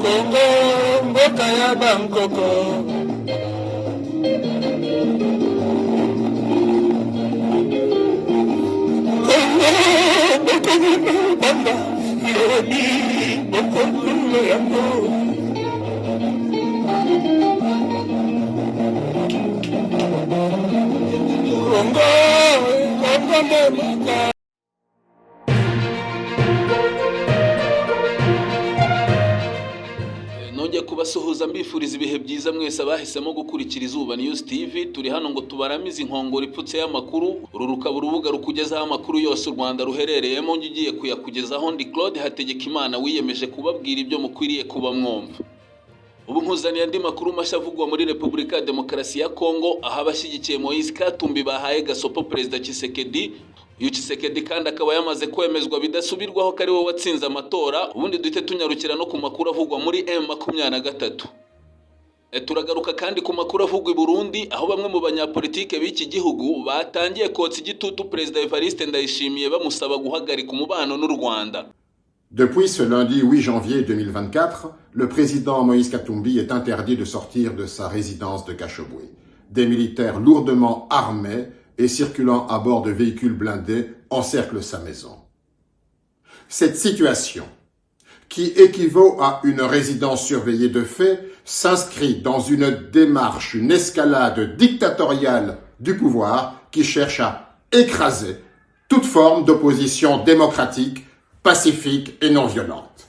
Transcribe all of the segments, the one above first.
Kongo mboka ya Bangkoko. Kongo mboka ya Banda yoni bokondo yango. Kongo mboka. Nongeye kubasuhuza mbifuriza ibihe byiza mwese abahisemo gukurikira Izuba News TV. Turi hano ngo tubaramize inkongoro ipfutse y'amakuru. Uru rukaba urubuga rukugezaho amakuru yose u Rwanda ruherereyemo. Ngiye kuyakugezaho ndi Claude Hategekimana wiyemeje kubabwira ibyo mukwiriye kuba mwumva. Ubu nkuzaniye andi makuru mashya avugwa muri Repubulika ya Demokarasi ya Kongo, aho abashyigikiye Moise Katumbi bahaye gasopo Perezida Tshisekedi. Uyu Tshisekedi kandi akaba yamaze kwemezwa bidasubirwaho ko ari we watsinze amatora. Ubundi duhite tunyarukira no ku makuru avugwa muri M23. Turagaruka kandi ku makuru avugwa i Burundi, aho bamwe mu banyapolitike b'iki gihugu batangiye kotsa igitutu Perezida Evariste Ndayishimiye bamusaba guhagarika umubano n'u Rwanda. Depuis ce lundi 8 janvier 2024, le président Moïse Katumbi est interdit de sortir de sa résidence de Cacheboué. Des militaires lourdement armés et circulant à bord de véhicules blindés encerclent sa maison. Cette situation, qui équivaut à une résidence surveillée de fait, s'inscrit dans une démarche, une escalade dictatoriale du pouvoir qui cherche à écraser toute forme d'opposition démocratique, pacifique et non violente.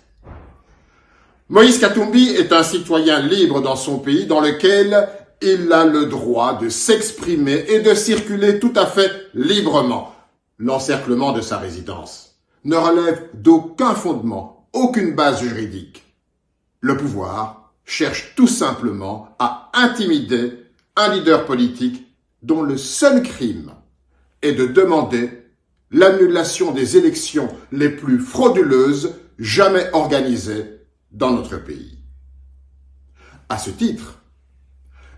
Moïse Katumbi est un citoyen libre dans son pays dans lequel il a le droit de s'exprimer et de circuler tout à fait librement. L'encerclement de sa résidence ne relève d'aucun fondement, aucune base juridique. Le pouvoir cherche tout simplement à intimider un leader politique dont le seul crime est de demander l'annulation des élections les plus frauduleuses jamais organisées dans notre pays. À ce titre,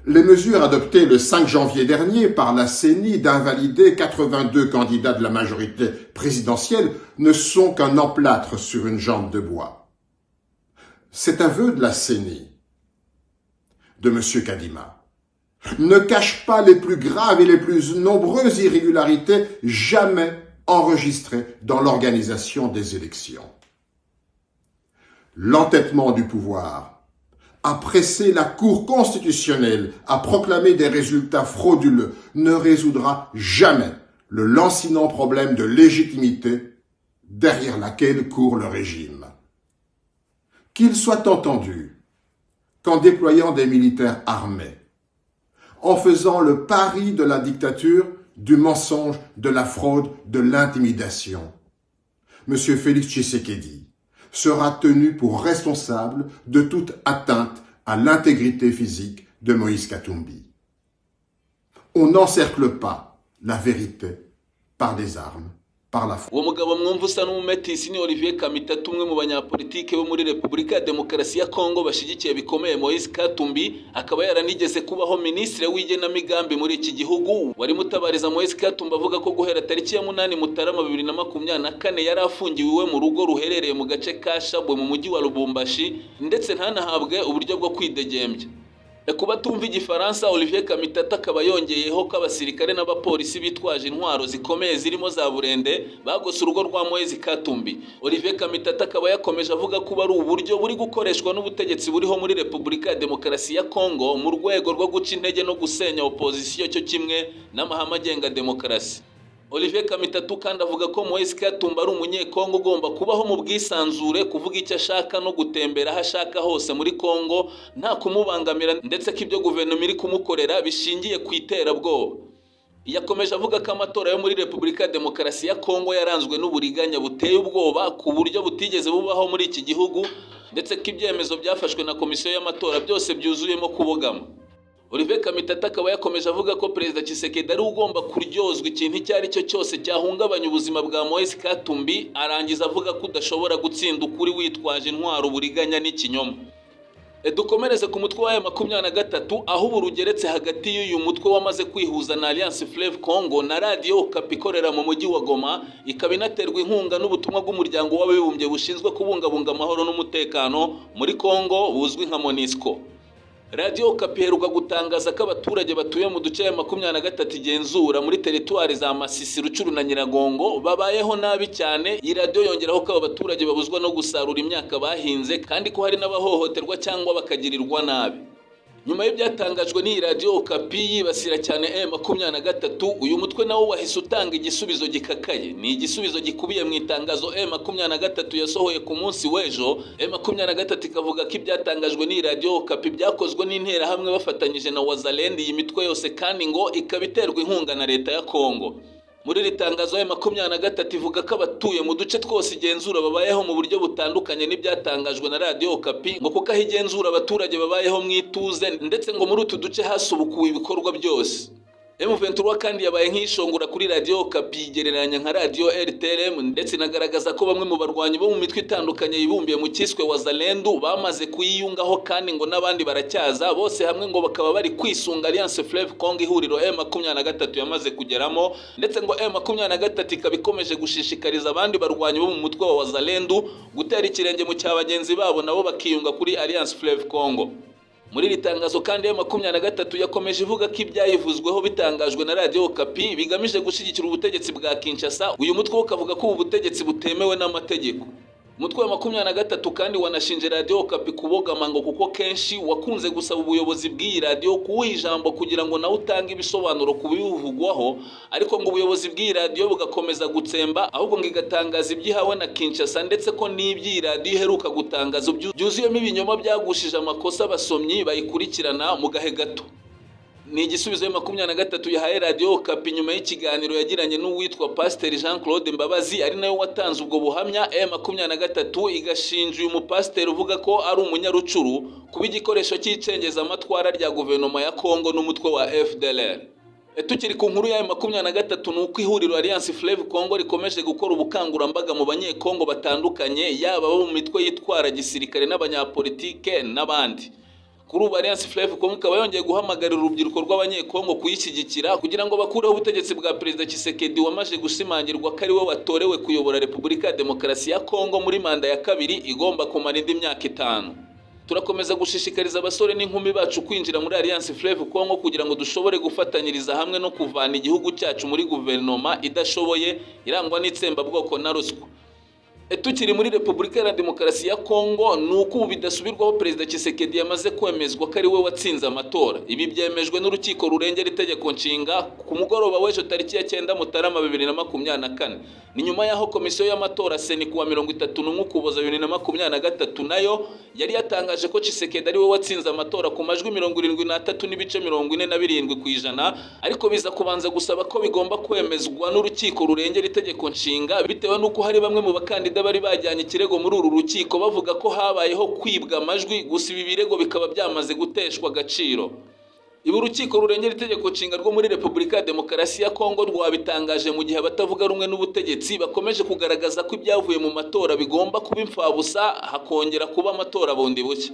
les mesures adoptées le 5 janvier dernier par la CENI d'invalider 82 candidats de la majorité présidentielle ne sont qu'un emplâtre sur une jambe de bois. Cet aveu de la CENI, de M. Kadima, ne cache pas les plus graves et les plus nombreuses irrégularités jamais enregistrées dans l'organisation des élections. L'entêtement du pouvoir a pressé la Cour constitutionnelle à proclamer des résultats frauduleux ne résoudra jamais le lancinant problème de légitimité derrière laquelle court le régime. Qu'il soit entendu qu'en déployant des militaires armés, en faisant le pari de la dictature, du mensonge, de la fraude, de l'intimidation, M. Félix Tshisekedi sera tenu pour responsable de toute atteinte à l'intégrité physique de Moïse Katumbi. On n'encercle pas la vérité par des armes, par la foi. Uwo mugabo mwumva usa n'umumetisi ni Olivier Kamitatu, umwe mu banyapolitike bo muri Repubulika ya Demokarasi ya Kongo bashyigikiye bikomeye Moïse Katumbi, akaba yaranigeze kubaho ministre w'igenamigambi muri iki gihugu. Wari mutabariza Moïse Katumbi avuga ko guhera tariki ya 8 Mutarama 2024 yari afungiwe iwe mu rugo ruherereye mu gace ka Shabwe mu mujyi wa Lubumbashi, ndetse ntanahabwe uburyo bwo kwidegembya. Kuba tumva igifaransa, Olivier Kamitata akaba yongeyeho ko abasirikare n'abapolisi bitwaje intwaro zikomeye zirimo za burende bagose urugo rwa Moïse Katumbi. Olivier Kamitata akaba yakomeje avuga ko ari uburyo buri gukoreshwa n'ubutegetsi buriho muri Repubulika ya Demokarasi ya Kongo mu rwego rwo guca intege no gusenya opposition cyo kimwe n'amahame agenga demokarasi. Olivier Kamitatu kandi avuga ko Moïse Katumbi ari umunyekongo ugomba kubaho mu bwisanzure, kuvuga icyo ashaka no gutembera aho ashaka hose muri Kongo nta kumubangamira, ndetse ko ibyo guverinoma iri kumukorera bishingiye ku iterabwoba. Yakomeje avuga ko amatora yo muri Repubulika ya Demokarasi ya Kongo yaranzwe n'uburiganya buteye ubwoba ku buryo butigeze bubaho muri iki gihugu, ndetse ko ibyemezo byafashwe na komisiyo y'amatora byose byuzuyemo kubogama. Olivier Kamitata akaba yakomeje avuga ko Perezida Tshisekedi ari ugomba kuryozwa ikintu icyo ari cyo cyose cyahungabanya ubuzima bwa Moïse Katumbi, arangiza avuga ko udashobora gutsinda ukuri witwaje intwaro, uburiganya n'ikinyoma. Dukomereze ku mutwe wa M23 aho ubu rugeretse hagati y'uyu mutwe wamaze kwihuza na Alliance Fleuve Congo na Radio Okapi ikorera mu mujyi wa Goma, ikaba inaterwa inkunga n'ubutumwa bw'umuryango w'abibumbye bushinzwe kubungabunga amahoro n'umutekano muri Congo buzwi nka MONUSCO. Radio Okapi iheruka gutangaza ko abaturage batuye mu duce ya 23 igenzura muri teritwari za Masisi, Rucuru na Nyiragongo babayeho nabi cyane. Iyi radio yongeraho ko abaturage babuzwa no gusarura imyaka bahinze kandi ko hari n'abahohoterwa cyangwa bakagirirwa nabi. Nyuma y'ibyatangajwe n'iyi Radio Okapi yibasira cyane M23, uyu mutwe nawo wahise utanga igisubizo gikakaye. Ni igisubizo gikubiye mu itangazo M23 yasohoye ku munsi w'ejo. M23 ikavuga ko ibyatangajwe n'iyi Radio Okapi byakozwe n'intera hamwe bafatanyije na Wazalendo, iyi mitwe yose kandi ngo ikabiterwa inkunga na leta ya Kongo. Muri iri tangazo M23 ivuga ko abatuye mu duce twose igenzura babayeho mu buryo butandukanye n'ibyatangajwe na Radio Okapi, ngo kuko aho igenzura abaturage babayeho mu ituze ndetse ngo muri utu duce hasubukuwe ibikorwa byose. M23 kandi yabaye nk'ishongora kuri Radio Okapi igereranya nka Radio RTLM ndetse inagaragaza ko bamwe mu barwanyi bo mu mitwe itandukanye yibumbiye mu cyiswe Wazalendo bamaze kuyiyungaho kandi ngo n'abandi baracyaza, bose hamwe ngo bakaba bari kwisunga Alliance Fleuve Congo ihuriro M23 yamaze kugeramo, ndetse ngo M23 ikaba ikomeje gushishikariza abandi barwanyi bo mu mutwe wa Wazalendo gutera ikirenge mu cyabagenzi babo nabo bakiyunga kuri Alliance Fleuve Congo. Muri iri tangazo kandi M23 yakomeje ivuga ko ibyayivuzweho bitangajwe na Radio Okapi bigamije gushyigikira ubutegetsi bwa Kinshasa. Uyu mutwe ukavuga ko ubu butegetsi butemewe n'amategeko. Umutwe wa 23 kandi wanashinje Radio Okapi kubogama ngo kuko kenshi wakunze gusaba ubuyobozi bw'iyi radio kuwuha ijambo kugira ngo nawe utange ibisobanuro ku bivugwaho, ariko ngo ubuyobozi bw'iyi radio bugakomeza gutsemba, ahubwo ngo igatangaza ibyihawe na Kinshasa, ndetse ko n'iby'iyi radio iheruka gutangaza byuzuyemo ibinyoma byagushije amakosa abasomyi bayikurikirana mu gahe gato. Ni igisubizo M23 yahaye Radio Okapi nyuma y'ikiganiro yagiranye n'uwitwa Pasteur Jean-Claude Mbabazi ari nawe watanze ubwo buhamya. M23 igashinja uyu mupasteur uvuga ko ari umunyarucuru kuba igikoresho cy'icengeza amatwara rya guverinoma ya Kongo n'umutwe wa FDLR. Tukiri ku nkuru ya M23 nuko ihuriro Alliance Fleuve Congo rikomeje gukora ubukangurambaga mu banyekongo batandukanye, yaba bo mu mitwe yitwara gisirikare n'abanyapolitike n'abandi. Kuri ubu Alliance Fleuve Congo ikaba yongeye guhamagarira urubyiruko rw'abanyekongo kuyishyigikira kugira ngo bakureho ubutegetsi bwa Perezida Tshisekedi wamaze gusimangirwa ko ari we watorewe kuyobora Repubulika ya Demokarasi ya Kongo muri manda ya kabiri igomba kumara indi myaka 5. Turakomeza gushishikariza abasore n'inkumi bacu kwinjira muri Alliance Fleuve Congo kugira ngo dushobore gufatanyiriza hamwe no kuvana igihugu cyacu muri guverinoma idashoboye irangwa n'itsemba bwoko na ruswa. Tukiri muri Repubulika ya Demokarasi ya Kongo nuko ubu bidasubirwaho Perezida Tshisekedi yamaze kwemezwa ko ari we watsinze amatora. Ibi byemejwe n'urukiko rurengera itegeko nshinga ku mugoroba w'ejo tariki ya 9 Mutarama 2024. Ni nyuma yaho komisiyo y'amatora Seni kuwa 31 Ukuboza 2023 nayo yari yatangaje ko Tshisekedi ari we watsinze amatora ku majwi 73.47%, ariko biza kubanza gusaba ko bigomba kwemezwa n'urukiko rurengera itegeko nshinga bitewe n'uko hari bamwe mu bakandida bari bajyanye ikirego muri uru rukiko bavuga ko habayeho kwibwa amajwi, gusa ibi birego bikaba byamaze guteshwa agaciro. Ibi urukiko rurengera itegeko nshinga rwo muri Repubulika ya Demokarasi ya Kongo rwabitangaje mu gihe abatavuga rumwe n'ubutegetsi bakomeje kugaragaza ko ibyavuye mu matora bigomba kuba imfabusa hakongera kuba amatora bundi bushya.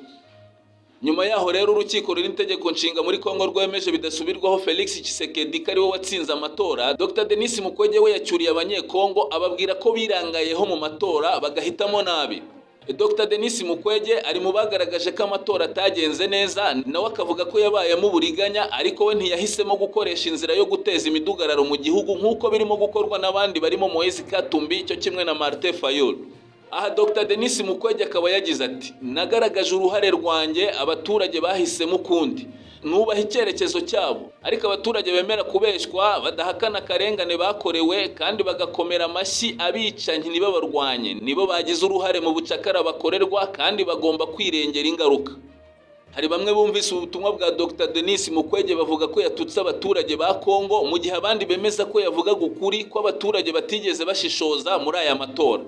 Nyuma yaho rero urukiko ruri itegeko nshinga muri Kongo rwemeje bidasubirwaho Felix Tshisekedi ko ari we watsinze amatora. Dr Denis Mukwege we yacyuriye abanyekongo ababwira ko birangayeho mu matora bagahitamo nabi. Dr Denis Mukwege ari mu bagaragaje ko amatora atagenze neza, nawe akavuga ko yabayemo uburiganya, ariko we ntiyahisemo gukoresha inzira yo guteza imidugararo mu gihugu nk'uko birimo gukorwa n'abandi barimo Moise Katumbi cyo kimwe na Martin Fayulu. Aha Dr Denis Mukwege akaba yagize ati, nagaragaje uruhare rwanjye, abaturage bahisemo ukundi, nubaha icyerekezo cyabo, ariko abaturage bemera kubeshwa badahakana akarengane bakorewe kandi bagakomera amashyi abicanyi ntibabarwanye, nibo bagize uruhare mu bucakara bakorerwa kandi bagomba kwirengera ingaruka. Hari bamwe bumvise ubutumwa bwa Dr Denis Mukwege bavuga ko yatutse abaturage ba Kongo, mu gihe abandi bemeza ko yavugaga ukuri ko abaturage batigeze bashishoza muri aya matora.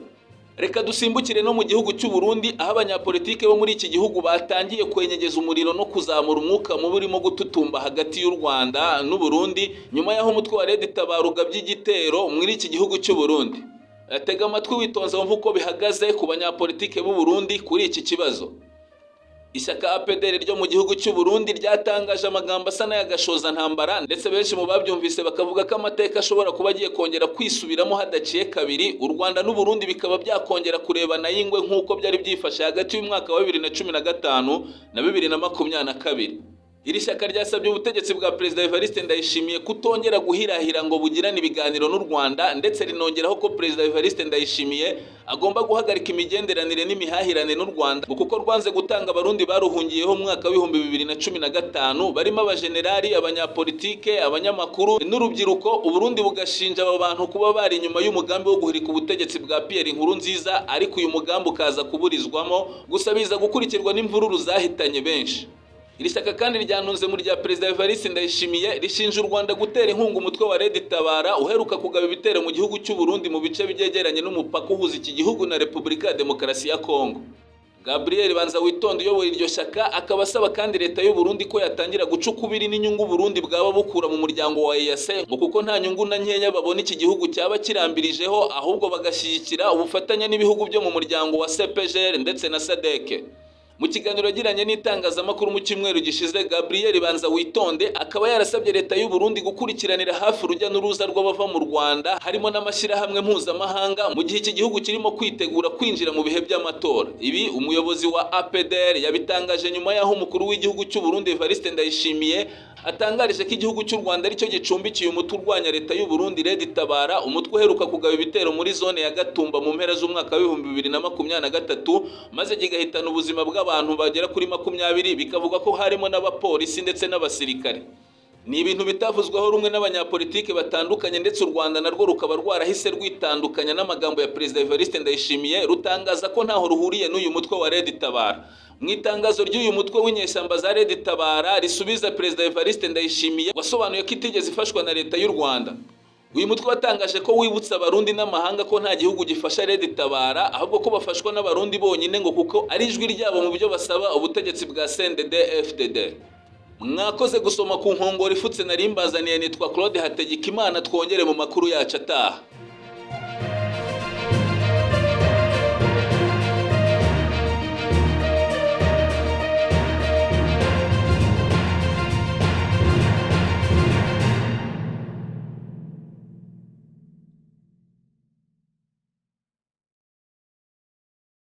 Reka dusimbukire no mu gihugu cy'u Burundi, aho abanyapolitike bo muri iki gihugu batangiye kwenyegeza umuriro no kuzamura umwuka mubi urimo gututumba hagati y'u Rwanda n'u Burundi nyuma yaho umutwe wa Red Tabaruga by'igitero muri iki gihugu cy'u Burundi. Tega amatwi witonze wumva uko bihagaze ku banyapolitike b'u Burundi kuri iki kibazo. Ishyaka APDR ryo mu gihugu cy'u Burundi ryatangaje amagambo asa n'ayagashoza ntambara, ndetse benshi mu babyumvise bakavuga ko amateka ashobora kuba agiye kongera kwisubiramo hadaciye kabiri, u Rwanda n'u Burundi bikaba byakongera kurebana y'ingwe nk'uko byari byifashe hagati y'umwaka wa 2015 na 2022. Iri shyaka ryasabye ubutegetsi bwa Perezida Evariste Ndayishimiye kutongera guhirahira ngo bugirane ibiganiro n'u Rwanda, ndetse rinongeraho ko Perezida Evariste Ndayishimiye agomba guhagarika imigenderanire n'imihahirane n'u Rwanda kuko rwanze gutanga abarundi baruhungiyeho mu mwaka wa 2015 barimo abajenerali, abanyapolitike, abanyamakuru n'urubyiruko. Uburundi bugashinja abo bantu kuba bari inyuma y'umugambi wo guhirika ubutegetsi bwa Pierre Nkurunziza, ariko uyu mugambi ukaza kuburizwamo, gusa biza gukurikirwa n'imvururu zahitanye benshi. Iri shyaka kandi ryanunze mu rya Perezida Evariste Ndayishimiye rishinja u Rwanda gutera inkunga umutwe wa Red Tabara uheruka kugaba ibitero mu gihugu cy'u Burundi mu bice byegeranye n'umupaka uhuza iki gihugu na Repubulika ya Demokarasi ya Kongo. Gabriel Banzawitonde uyoboye iryo shyaka akaba asaba kandi leta y'u Burundi ko yatangira guca ukubiri n'inyungu Burundi bwaba bukura mu muryango wa EAC, ngo kuko nta nyungu na nkeya babona iki gihugu cyaba kirambirijeho, ahubwo bagashyigikira ubufatanye n'ibihugu byo mu muryango wa CPGL ndetse na SADC. Mu kiganiro yagiranye n'itangazamakuru mu cyumweru gishize, Gabriel Banzawitonde akaba yarasabye leta y'u Burundi gukurikiranira hafi urujya n'uruza rw'abava mu Rwanda, harimo n'amashyirahamwe mpuzamahanga, mu gihe iki gihugu kirimo kwitegura kwinjira mu bihe by'amatora. Ibi umuyobozi wa APDR yabitangaje nyuma y'aho umukuru w'igihugu cy'u Burundi Evariste Ndayishimiye atangarije ko igihugu cy'u Rwanda aricyo gicumbikiye umutwe urwanya leta y'u Burundi Red Tabara, umutwe uheruka kugaba ibitero muri zone ya Gatumba mu mpera z'umwaka wa 2023 maze gigahitana ubuzima bw'abantu bagera kuri 20, bikavuga ko harimo n'abapolisi ndetse n'abasirikare. Ni ibintu bitavuzweho rumwe n'abanyapolitike batandukanye, ndetse u Rwanda narwo rukaba rwarahise rwitandukanya n'amagambo ya Perezida Evariste Ndayishimiye, rutangaza ko ntaho ruhuriye n'uyu mutwe wa Red Tabara. Mu itangazo ry'uyu mutwe w'inyeshyamba za Red Tabara risubiza Perezida Evariste Ndayishimiye wasobanuye ko itigeze ifashwa na leta y'u Rwanda. Uyu mutwe watangaje ko wibutsa abarundi n'amahanga ko nta gihugu gifasha Red Tabara, ahubwo ko bafashwa n'abarundi bonyine, ngo kuko ari ijwi ryabo mu byo basaba ubutegetsi bwa CNDD-FDD. Mwakoze gusoma ku nkongoro ifutse nari mbazaniye, nitwa Claude Hategekimana, twongere mu makuru yacu ataha.